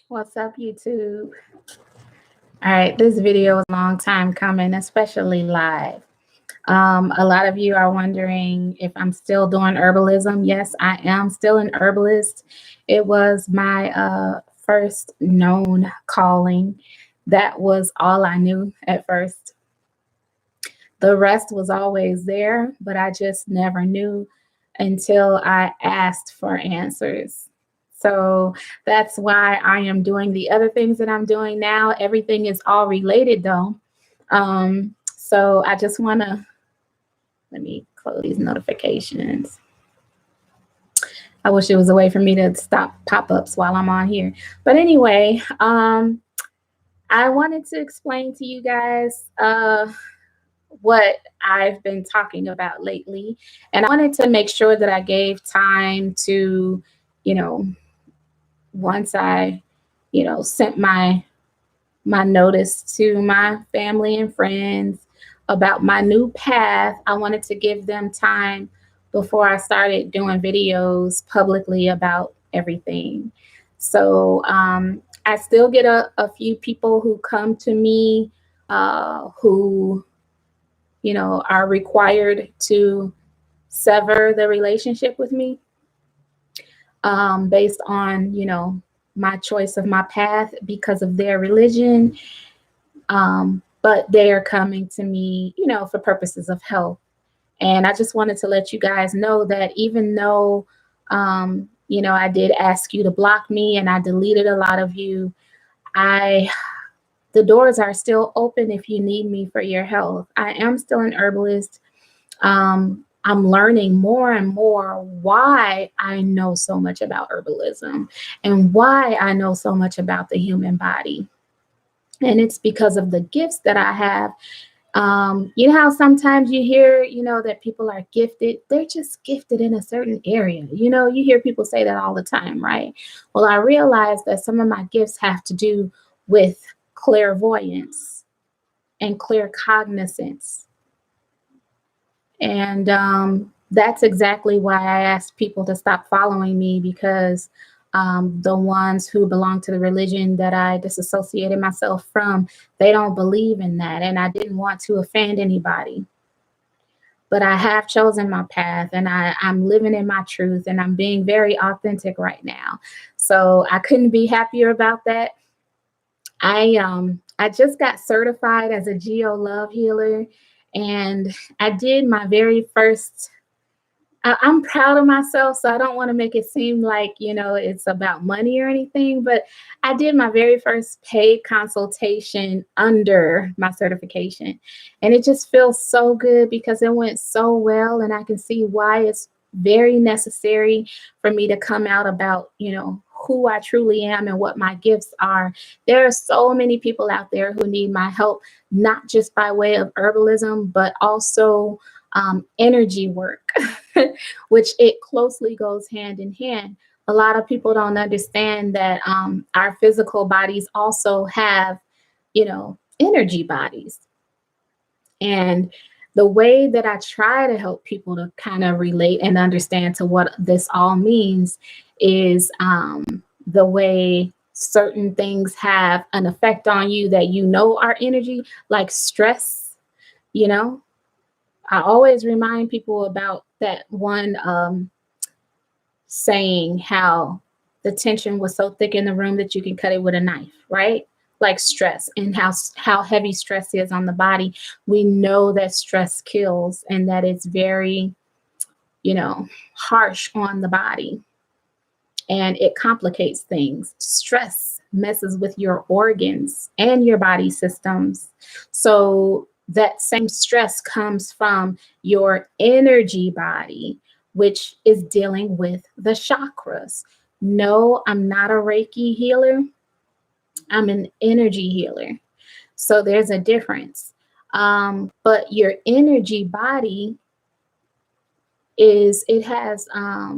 What's up, YouTube? All right, this video is a long time coming, especially live. A lot of you are wondering if I'm still doing herbalism. Yes, I am still an herbalist. It was my first known calling. That was all I knew at first. The rest was always there, but I just never knew until I asked for answers. So that's why I am doing the other things that I'm doing now. Everything is all related though. So I just want to, let me close these notifications. I wish it was a way for me to stop pop-ups while I'm on here. But anyway, I wanted to explain to you guys what I've been talking about lately. And I wanted to make sure that I gave time to, you know, once I, sent my notice to my family and friends about my new path, I wanted to give them time before I started doing videos publicly about everything. So I still get a few people who come to me who are required to sever the relationship with me based on, my choice of my path because of their religion. But they are coming to me, for purposes of health. And I just wanted to let you guys know that even though, I did ask you to block me and I deleted a lot of you, the doors are still open if you need me for your health. I am still an herbalist. I'm learning more and more why I know so much about herbalism and why I know so much about the human body. And it's because of the gifts that I have. You know how sometimes you hear, that people are gifted. They're just gifted in a certain area. You hear people say that all the time, right? Well, I realized that some of my gifts have to do with clairvoyance and claircognizance. And that's exactly why I asked people to stop following me, because the ones who belong to the religion that I disassociated myself from, they don't believe in that. And I didn't want to offend anybody. But I have chosen my path and I'm living in my truth and I'm being very authentic right now. So I couldn't be happier about that. I just got certified as a geo love healer, and I did my very first. I'm proud of myself, so I don't want to make it seem like it's about money or anything. But I did my very first paid consultation under my certification, and it just feels so good because it went so well, and I can see why it's very necessary for me to come out about who I truly am and what my gifts are. There are so many people out there who need my help, not just by way of herbalism, but also energy work, which it closely goes hand in hand. A lot of people don't understand that our physical bodies also have, energy bodies. And the way that I try to help people to kind of relate and understand to what this all means is the way certain things have an effect on you that are energy, like stress. I always remind people about that one saying, how the tension was so thick in the room that you can cut it with a knife, right? Like stress, and how heavy stress is on the body. We know that stress kills and that it's very, harsh on the body, and it complicates things. Stress messes with your organs and your body systems. So that same stress comes from your energy body, which is dealing with the chakras. No, I'm not a Reiki healer. I'm an energy healer. So there's a difference. But your energy body it has, a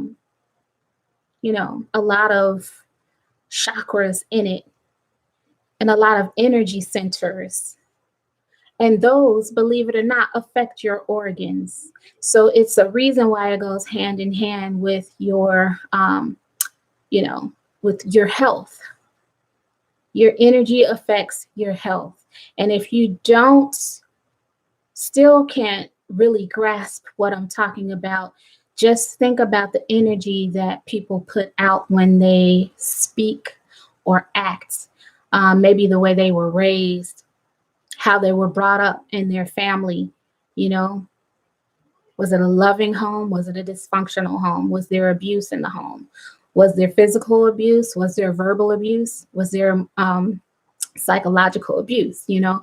lot of chakras in it and a lot of energy centers. And those, believe it or not, affect your organs. So it's a reason why it goes hand in hand with your, with your health. Your energy affects your health. And if you don't, still can't really grasp what I'm talking about, just think about the energy that people put out when they speak or act. Maybe the way they were raised, how they were brought up in their family. You know, was it a loving home? Was it a dysfunctional home? Was there abuse in the home? Was there physical abuse? Was there verbal abuse? Was there psychological abuse? You know,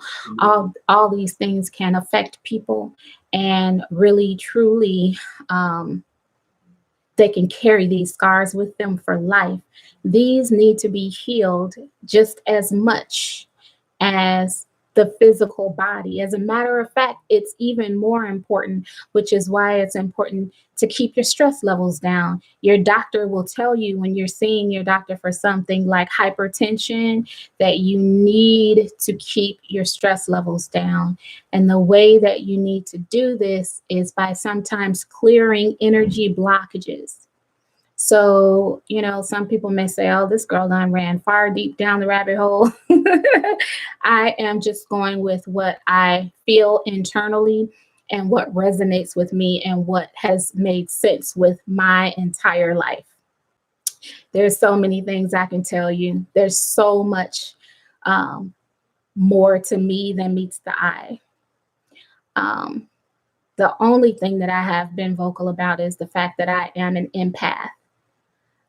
all these things can affect people, and really, truly, they can carry these scars with them for life. These need to be healed just as much as the physical body. As a matter of fact, it's even more important, which is why it's important to keep your stress levels down. Your doctor will tell you when you're seeing your doctor for something like hypertension that you need to keep your stress levels down. And the way that you need to do this is by sometimes clearing energy blockages. So, you know, some people may say, oh, this girl done ran far deep down the rabbit hole. I am just going with what I feel internally and what resonates with me and what has made sense with my entire life. There's so many things I can tell you. There's so much more to me than meets the eye. The only thing that I have been vocal about is the fact that I am an empath.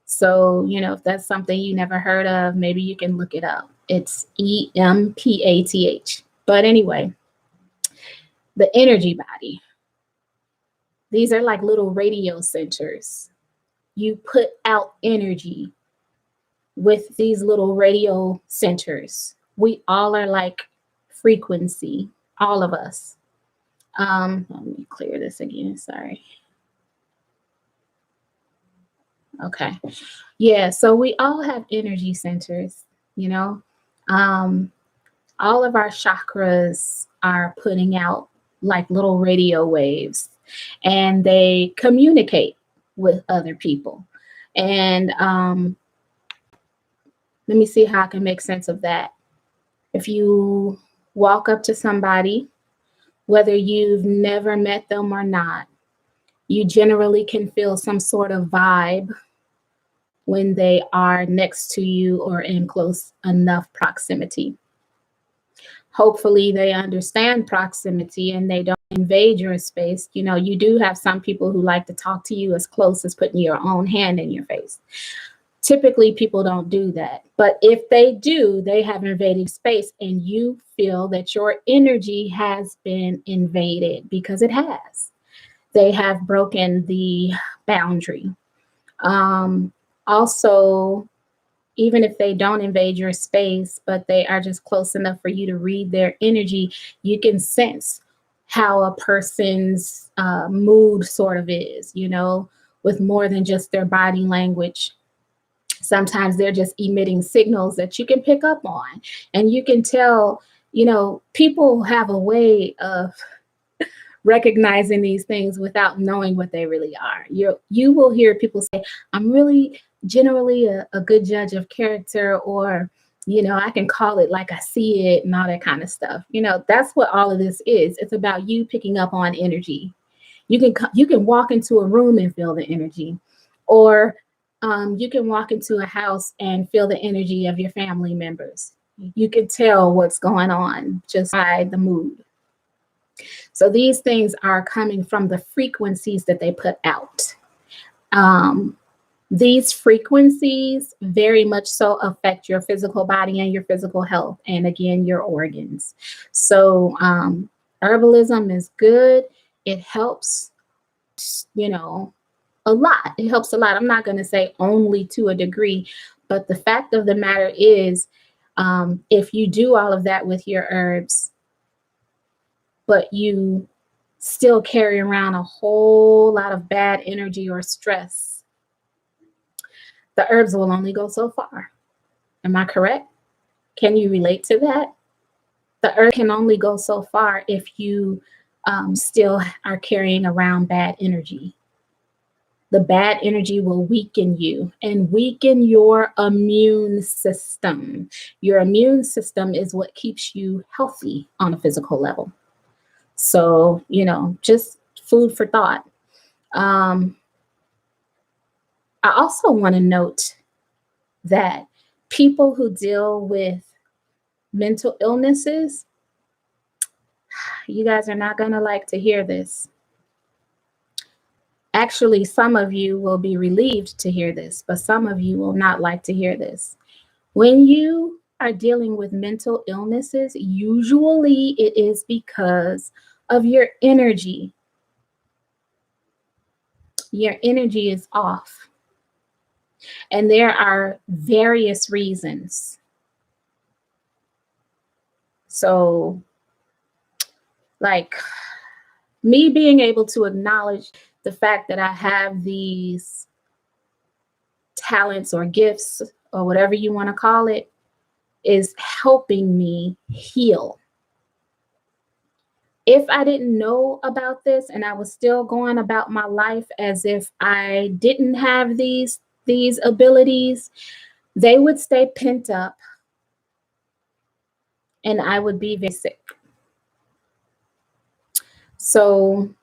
So, you know, if that's something you never heard of, maybe you can look it up. It's EMPATH. But anyway, the energy body. These are like little radio centers. You put out energy with these little radio centers. We all are like frequency, all of us. Let me clear this again, sorry. Okay. Yeah, so we all have energy centers, you know. All of our chakras are putting out like little radio waves, and they communicate with other people. And let me see how I can make sense of that. If you walk up to somebody, whether you've never met them or not, you generally can feel some sort of vibe when they are next to you or in close enough proximity. Hopefully they understand proximity and they don't invade your space. You know, you do have some people who like to talk to you as close as putting your own hand in your face. Typically, people don't do that. But if they do, they have invaded space, and you feel that your energy has been invaded because it has. They have broken the boundary. Also, even if they don't invade your space, but they are just close enough for you to read their energy, you can sense how a person's mood sort of is, you know, with more than just their body language. Sometimes they're just emitting signals that you can pick up on, and you can tell, you know, people have a way of recognizing these things without knowing what they really are. You will hear people say, I'm really generally a good judge of character, or, you know, I can call it like I see it and all that kind of stuff. You know, that's what all of this is. It's about you picking up on energy. You can walk into a room and feel the energy, or you can walk into a house and feel the energy of your family members. You can tell what's going on just by the mood. So these things are coming from the frequencies that they put out. These frequencies very much so affect your physical body and your physical health, and again, your organs. So herbalism is good. It helps, you know, a lot. It helps a lot. I'm not going to say only to a degree, but the fact of the matter is, if you do all of that with your herbs, but you still carry around a whole lot of bad energy or stress, the herbs will only go so far. Am I correct? Can you relate to that? The herb can only go so far if you still are carrying around bad energy. The bad energy will weaken you and weaken your immune system. Your immune system is what keeps you healthy on a physical level. So, just food for thought. I also want to note that people who deal with mental illnesses, you guys are not going to like to hear this. Actually, some of you will be relieved to hear this, but some of you will not like to hear this. When you are dealing with mental illnesses, usually it is because of your energy. Your energy is off. And there are various reasons. So, like me being able to acknowledge the fact that I have these talents or gifts or whatever you want to call it is helping me heal. If I didn't know about this and I was still going about my life as if I didn't have these abilities, they would stay pent up and I would be very sick. So,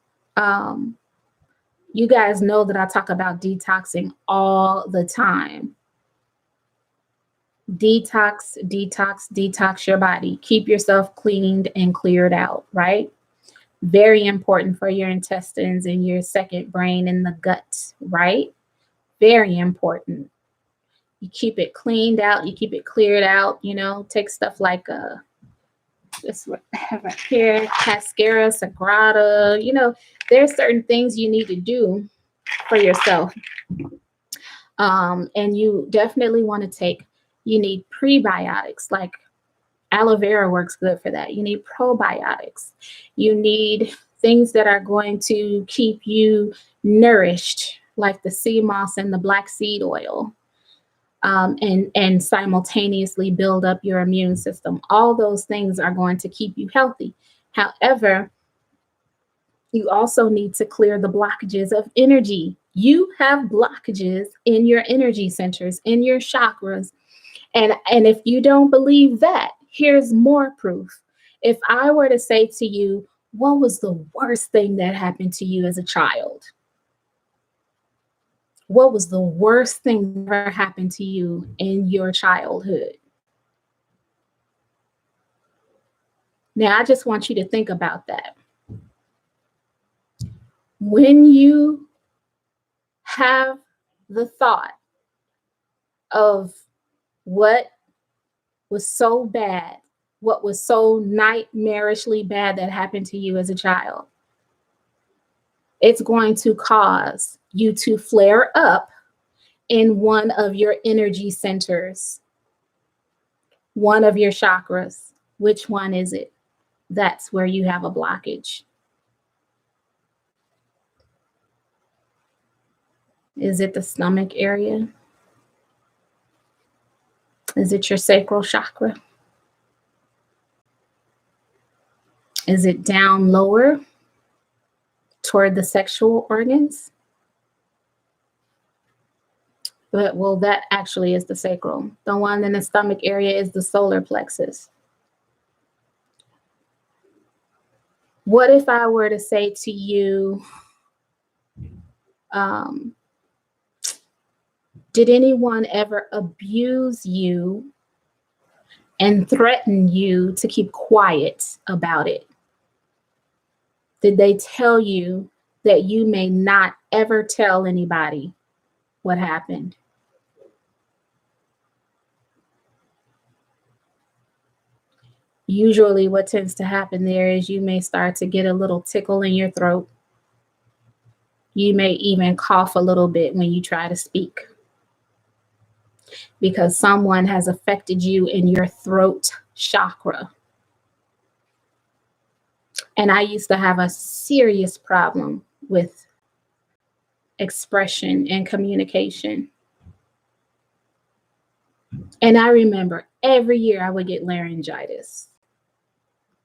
you guys know that I talk about detoxing all the time. Detox, detox, detox your body. Keep yourself cleaned and cleared out, right? Very important for your intestines and your second brain and the gut, right? Very important. You keep it cleaned out, you keep it cleared out, take stuff like this what I have right here, cascara, sagrada, there's certain things you need to do for yourself. And you definitely want to you need prebiotics, like aloe vera works good for that. You need probiotics. You need things that are going to keep you nourished, like the sea moss and the black seed oil, and simultaneously build up your immune system. All those things are going to keep you healthy. However, you also need to clear the blockages of energy. You have blockages in your energy centers, in your chakras. And if you don't believe that, here's more proof. If I were to say to you, what was the worst thing that happened to you as a child? What was the worst thing that ever happened to you in your childhood? Now, I just want you to think about that. When you have the thought of what was so bad, what was so nightmarishly bad that happened to you as a child, it's going to cause you to flare up in one of your energy centers, one of your chakras. Which one is it? That's where you have a blockage. Is it the stomach area? Is it your sacral chakra? Is it down lower toward the sexual organs? Well, that actually is the sacral. The one in the stomach area is the solar plexus. What if I were to say to you, did anyone ever abuse you and threaten you to keep quiet about it? Did they tell you that you may not ever tell anybody what happened? Usually what tends to happen there is you may start to get a little tickle in your throat. You may even cough a little bit when you try to speak, because someone has affected you in your throat chakra. And I used to have a serious problem with expression and communication. And I remember every year I would get laryngitis.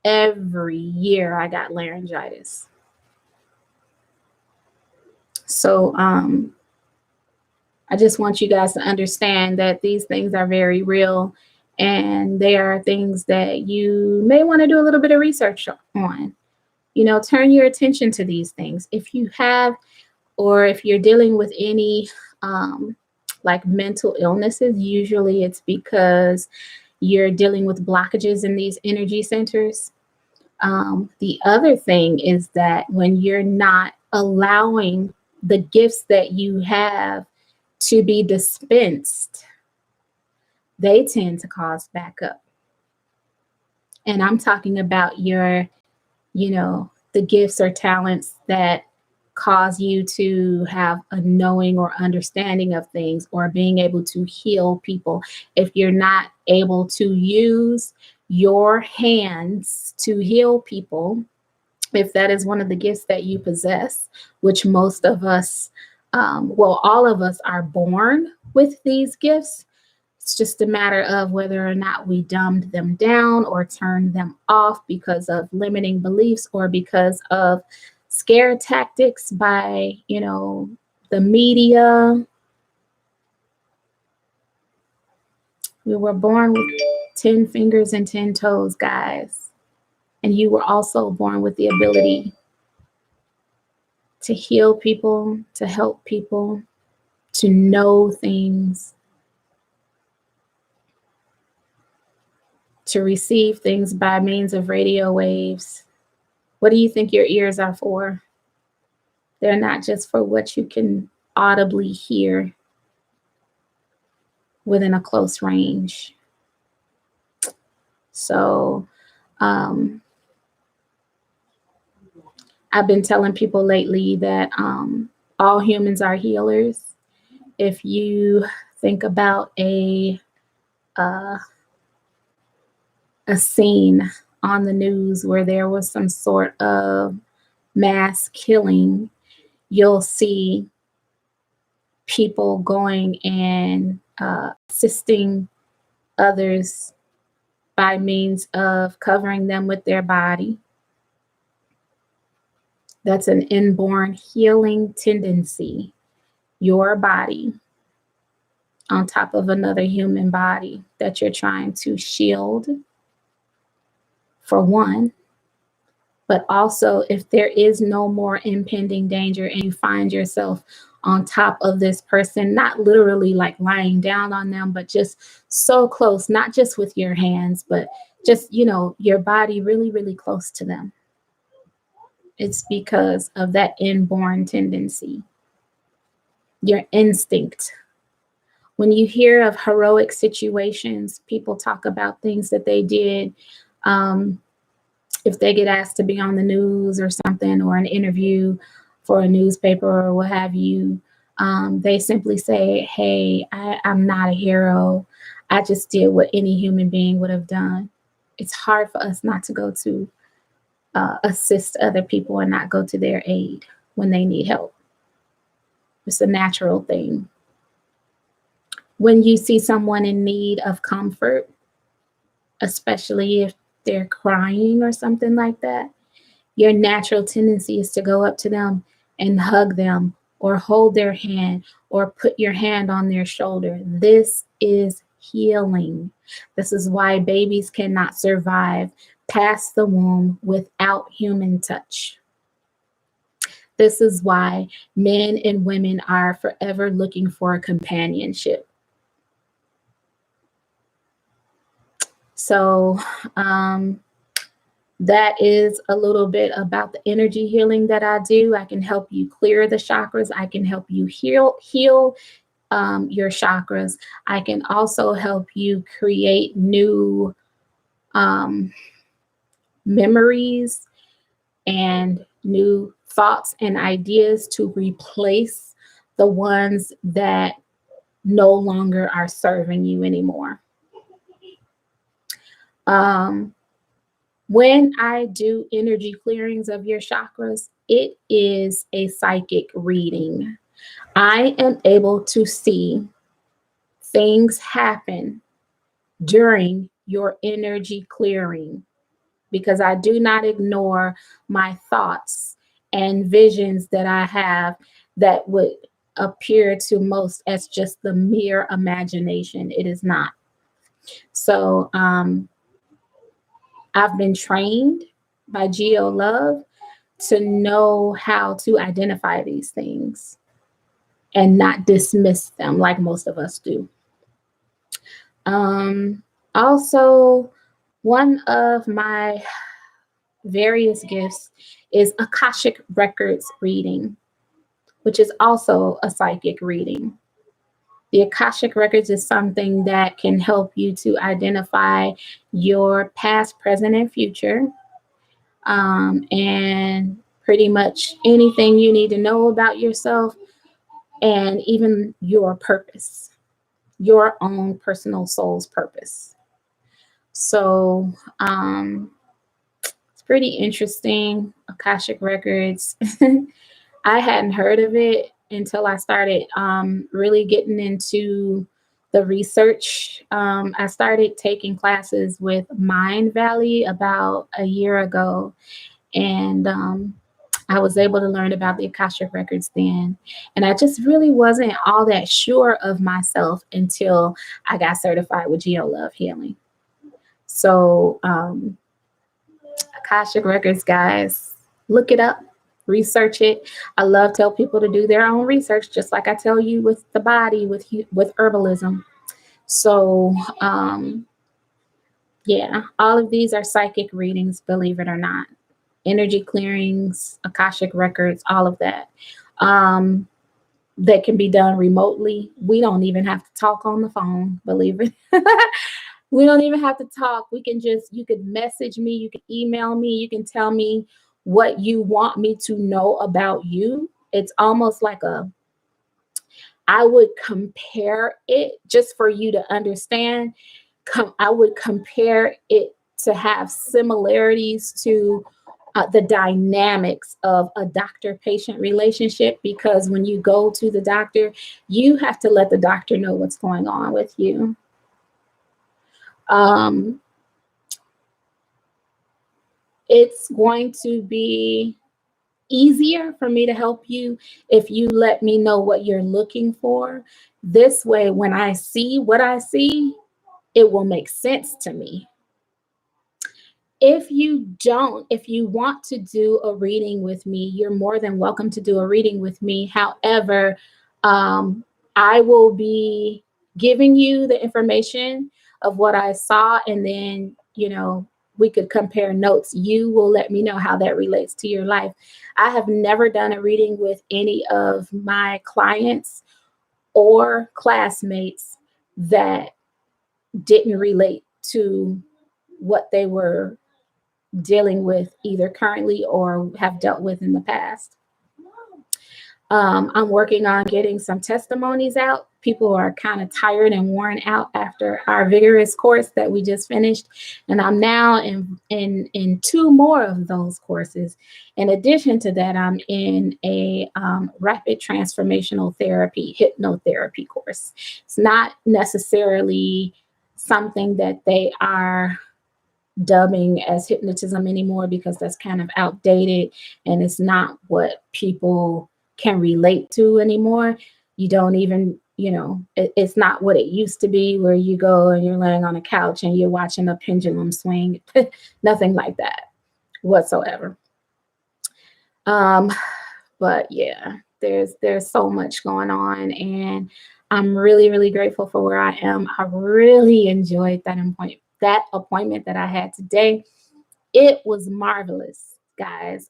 Every year I got laryngitis. So I just want you guys to understand that these things are very real, and they are things that you may want to do a little bit of research on. You know, turn your attention to these things. If you have, or if you're dealing with any like mental illnesses, usually it's because you're dealing with blockages in these energy centers. The other thing is that when you're not allowing the gifts that you have to be dispensed, they tend to cause backup. And I'm talking about your, you know, the gifts or talents that cause you to have a knowing or understanding of things, or being able to heal people. If you're not able to use your hands to heal people, if that is one of the gifts that you possess, which most of us, well, all of us are born with these gifts. It's just a matter of whether or not we dumbed them down or turned them off because of limiting beliefs, or because of scare tactics by, you know, the media. We were born with 10 fingers and 10 toes, guys. And you were also born with the ability to heal people, to help people, to know things, to receive things by means of radio waves. What do you think your ears are for? They're not just for what you can audibly hear within a close range. So I've been telling people lately that all humans are healers. If you think about a scene on the news where there was some sort of mass killing, you'll see people going and assisting others by means of covering them with their body. That's an inborn healing tendency. Your body on top of another human body that you're trying to shield, for one. But also, if there is no more impending danger and you find yourself on top of this person, not literally like lying down on them, but just so close, not just with your hands, but just, you know, your body really, really close to them. It's because of that inborn tendency, your instinct. When you hear of heroic situations, people talk about things that they did. If they get asked to be on the news or something, or an interview for a newspaper or what have you, they simply say, hey, I'm not a hero. I just did what any human being would have done. It's hard for us not to go to assist other people and not go to their aid when they need help. It's a natural thing. When you see someone in need of comfort, especially if they're crying or something like that, your natural tendency is to go up to them and hug them, or hold their hand, or put your hand on their shoulder. This is healing. This is why babies cannot survive past the womb without human touch. This is why men and women are forever looking for companionship. So that is a little bit about the energy healing that I do. I can help you clear the chakras. I can help you heal your chakras. I can also help you create new memories and new thoughts and ideas to replace the ones that no longer are serving you anymore. When I do energy clearings of your chakras, it is a psychic reading. I am able to see things happen during your energy clearing, because I do not ignore my thoughts and visions that I have that would appear to most as just the mere imagination. It is not. So I've been trained by Geo Love to know how to identify these things and not dismiss them like most of us do. Also, one of my various gifts is Akashic Records reading, which is also a psychic reading. The Akashic Records is something that can help you to identify your past, present, and future, and pretty much anything you need to know about yourself, and even your purpose, your own personal soul's purpose. So it's pretty interesting. Akashic Records. I hadn't heard of it until I started really getting into the research. I started taking classes with Mind Valley about a year ago, and I was able to learn about the Akashic Records then. And I just really wasn't all that sure of myself until I got certified with Geo Love Healing. So Akashic Records, guys, look it up, research it. I love tell people to do their own research, just like I tell you with the body, with herbalism. So yeah, all of these are psychic readings, believe it or not. Energy clearings, Akashic Records, all of that. That can be done remotely. We don't even have to talk on the phone, believe it. We don't even have to talk. We can just, you could message me, you can email me, you can tell me what you want me to know about you. It's almost like I would compare it just for you to understand. I would compare it to have similarities to the dynamics of a doctor-patient relationship, because when you go to the doctor, you have to let the doctor know what's going on with you. It's going to be easier for me to help you if you let me know what you're looking for. This way, when I see what I see, it will make sense to me. If you want to do a reading with me, you're more than welcome to do a reading with me. However, I will be giving you the information of what I saw, and then, we could compare notes. You will let me know how that relates to your life. I have never done a reading with any of my clients or classmates that didn't relate to what they were dealing with either currently or have dealt with in the past. I'm working on getting some testimonies out. People are kind of tired and worn out after our vigorous course that we just finished. And I'm now in 2 more of those courses. In addition to that, I'm in a rapid transformational therapy, hypnotherapy course. It's not necessarily something that they are dubbing as hypnotism anymore, because that's kind of outdated and it's not what people can relate to anymore. You don't even, it's not what it used to be, where you go and you're laying on a couch and you're watching a pendulum swing. Nothing like that whatsoever. But yeah, there's so much going on, and I'm really, really grateful for where I am. I really enjoyed that appointment that I had today. It was marvelous, guys.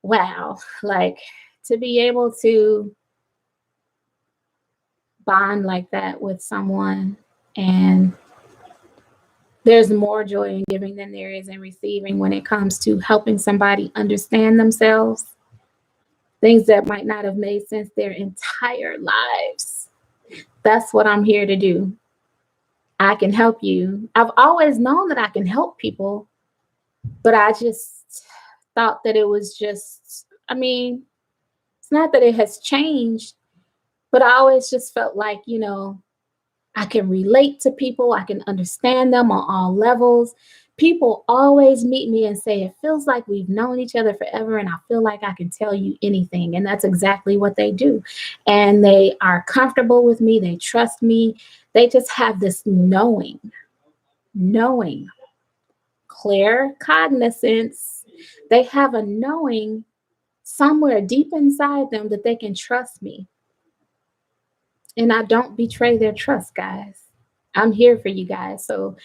Wow, like, to be able to bond like that with someone, and there's more joy in giving than there is in receiving when it comes to helping somebody understand themselves, things that might not have made sense their entire lives. That's what I'm here to do. I can help you. I've always known that I can help people, but I just thought that it was just, it's not that it has changed, but I always just felt like, I can relate to people. I can understand them on all levels. People always meet me and say, it feels like we've known each other forever, and I feel like I can tell you anything. And that's exactly what they do. And they are comfortable with me. They trust me. They just have this knowing, clear cognizance. They have a knowing somewhere deep inside them that they can trust me. And I don't betray their trust, guys. I'm here for you guys. So,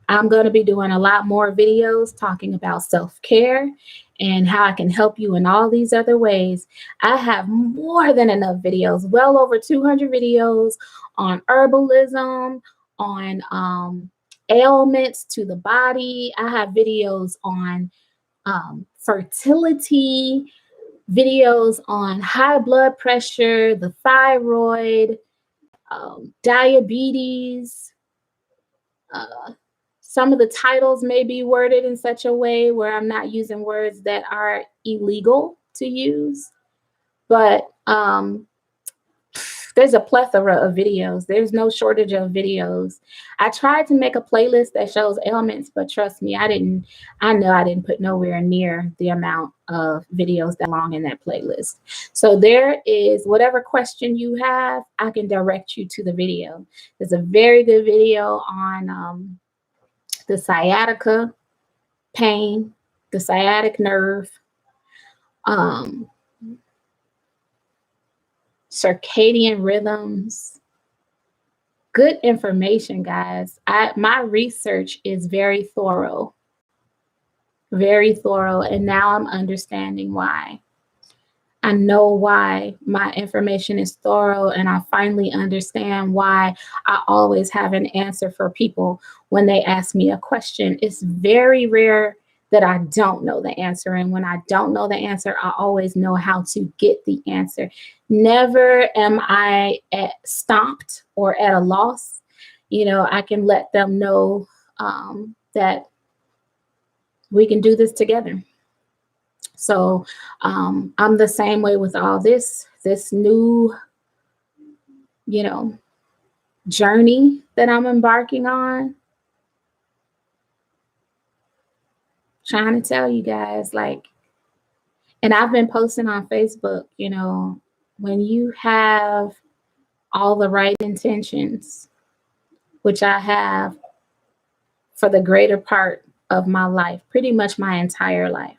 I'm going to be doing a lot more videos talking about self-care and how I can help you in all these other ways. I have more than enough videos, well over 200 videos on herbalism, on ailments to the body. I have videos on fertility, videos on high blood pressure, the thyroid, diabetes. Some of the titles may be worded in such a way where I'm not using words that are illegal to use, but there's a plethora of videos. There's no shortage of videos. I tried to make a playlist that shows ailments, but trust me, I know I didn't put nowhere near the amount of videos that long in that playlist. So there is whatever question you have, I can direct you to the video. There's a very good video on the sciatica pain, the sciatic nerve, circadian rhythms. Good information, guys. My research is very thorough, and now I'm understanding why. I know why my information is thorough, and I finally understand why I always have an answer for people when they ask me a question. It's very rare that I don't know the answer, and when I don't know the answer, I always know how to get the answer. Never am I stomped or at a loss. I can let them know that we can do this together. So I'm the same way with all this new, journey that I'm embarking on. Trying to tell you guys, and I've been posting on Facebook, when you have all the right intentions, which I have for the greater part of my life, pretty much my entire life.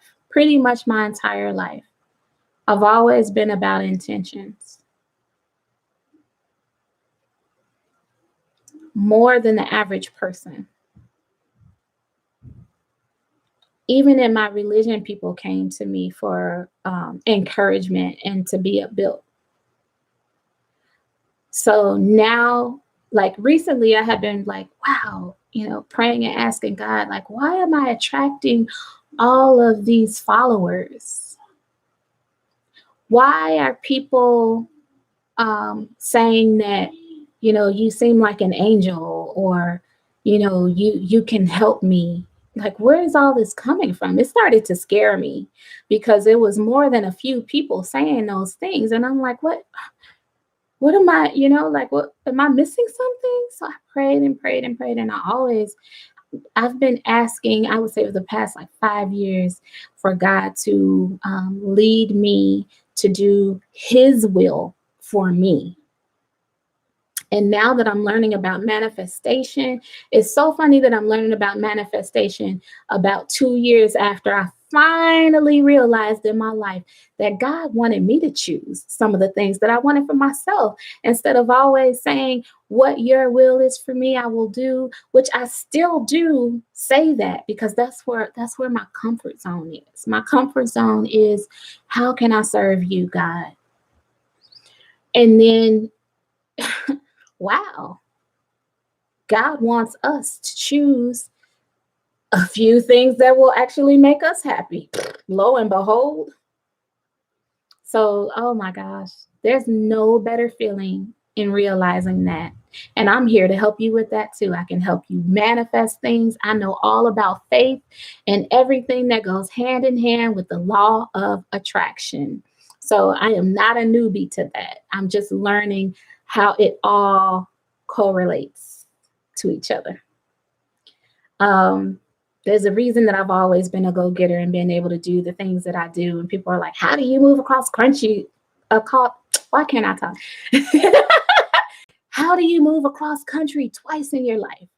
I've always been about intentions. More than the average person. Even in my religion, people came to me for encouragement and to be upbuilt. So now, recently, I have been wow, praying and asking God, why am I attracting all of these followers? Why are people saying that, you seem like an angel, or, you can help me? Where is all this coming from? It started to scare me because it was more than a few people saying those things. And I'm like, what am I, what am I missing something? So I prayed and prayed and prayed. And I've been asking, I would say for the past 5 years, for God to lead me to do his will for me. And now that I'm learning about manifestation, it's so funny that I'm learning about manifestation about 2 years after I finally realized in my life that God wanted me to choose some of the things that I wanted for myself, instead of always saying what your will is for me, I will do, which I still do say that, because that's where my comfort zone is. My comfort zone is, how can I serve you, God? And then wow, God wants us to choose a few things that will actually make us happy. Lo and behold. So, oh my gosh, there's no better feeling in realizing that. And I'm here to help you with that too. I can help you manifest things. I know all about faith and everything that goes hand in hand with the law of attraction. So I am not a newbie to that. I'm just learning how it all correlates to each other. There's a reason that I've always been a go-getter and been able to do the things that I do. And people are like, how do you move across country? Why can't I talk? How do you move across country twice in your life?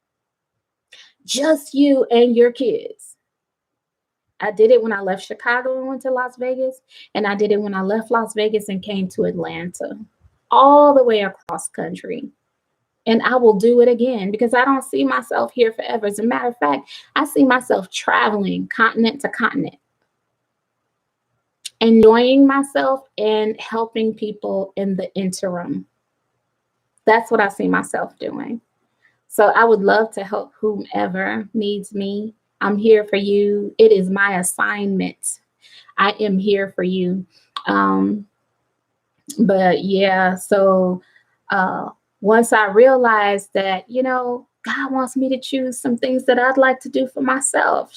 Just you and your kids. I did it when I left Chicago and went to Las Vegas. And I did it when I left Las Vegas and came to Atlanta, all the way across country. And I will do it again because I don't see myself here forever. As a matter of fact, I see myself traveling continent to continent, enjoying myself and helping people in the interim. That's what I see myself doing. So I would love to help whomever needs me. I'm here for you. It is my assignment. I am here for you. But yeah, so once I realized that, God wants me to choose some things that I'd like to do for myself.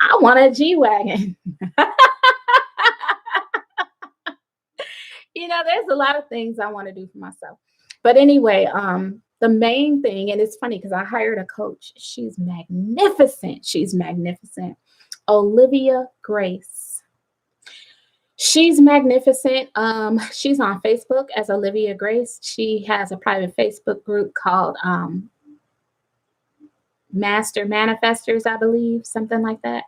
I want a G-Wagon. There's a lot of things I want to do for myself. But anyway, the main thing, and it's funny because I hired a coach. She's magnificent. She's magnificent. Olivia Grace. She's magnificent. She's on Facebook as Olivia Grace. She has a private Facebook group called Master Manifestors, I believe, something like that.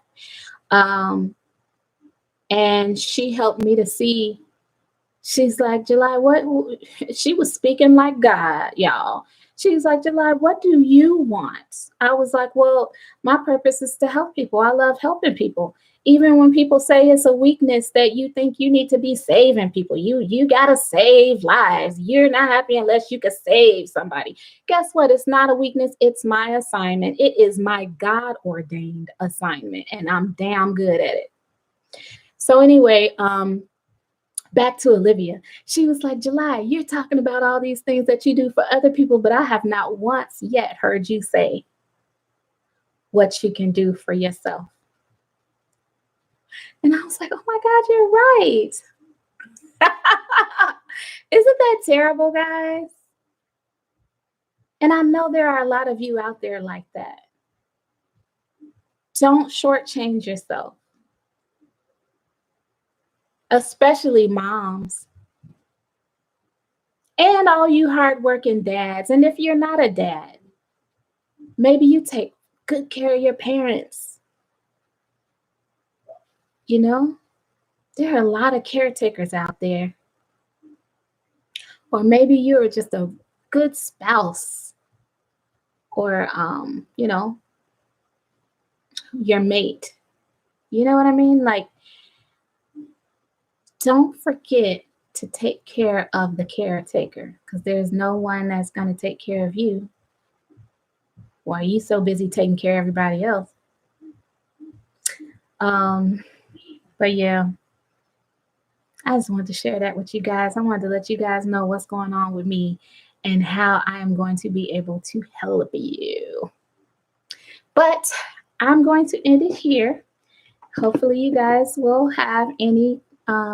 And she helped me to see. She's like, July, what? She was speaking like God, y'all. She's like, July, what do you want? I was like, well, my purpose is to help people. I love helping people. Even when people say it's a weakness that you think you need to be saving people, you got to save lives. You're not happy unless you can save somebody. Guess what? It's not a weakness. It's my assignment. It is my God-ordained assignment, and I'm damn good at it. So anyway, back to Olivia. She was like, July, you're talking about all these things that you do for other people, but I have not once yet heard you say what you can do for yourself. And I was like, oh my God, you're right. Isn't that terrible, guys? And I know there are a lot of you out there like that. Don't shortchange yourself. Especially moms. And all you hardworking dads. And if you're not a dad, maybe you take good care of your parents. There are a lot of caretakers out there. Or maybe you're just a good spouse. Or, your mate. You know what I mean? Like, don't forget to take care of the caretaker, because there's no one that's going to take care of you. Why are you so busy taking care of everybody else? But yeah, I just wanted to share that with you guys. I wanted to let you guys know what's going on with me and how I am going to be able to help you. But I'm going to end it here. Hopefully you guys will have any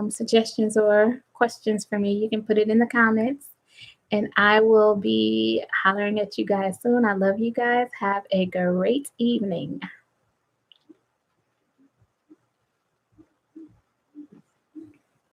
suggestions or questions for me. You can put it in the comments, and I will be hollering at you guys soon. I love you guys. Have a great evening.